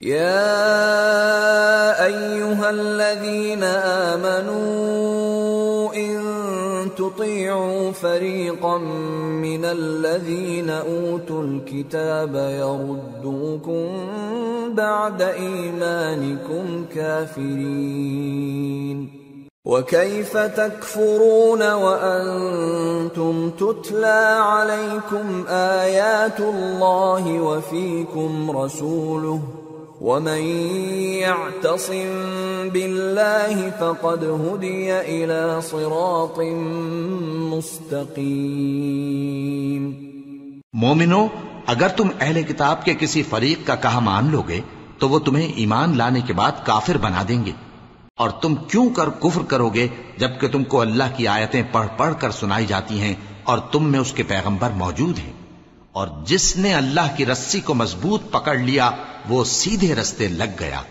يا أيها الذين آمنوا إن تطيعوا فريقا من الذين أوتوا الكتاب يردوكم بعد إيمانكم كافرين وكيف تكفرون وأنتم تتلى عليكم آيات الله وفيكم رسوله ومن يعتصم بالله فقد هدي إلى صراط مستقيم۔ مومنو، اگر تم اہل کتاب کے کسی فریق کا کہا مان لو گے تو وہ تمہیں ایمان لانے کے بعد کافر بنا دیں گے، اور تم کیوں کر کفر کرو گے جبکہ تم کو اللہ کی آیتیں پڑھ پڑھ کر سنائی جاتی ہیں اور تم میں اس کے پیغمبر موجود ہیں، اور جس نے اللہ کی رسی کو مضبوط پکڑ لیا وہ سیدھے رستے لگ گیا۔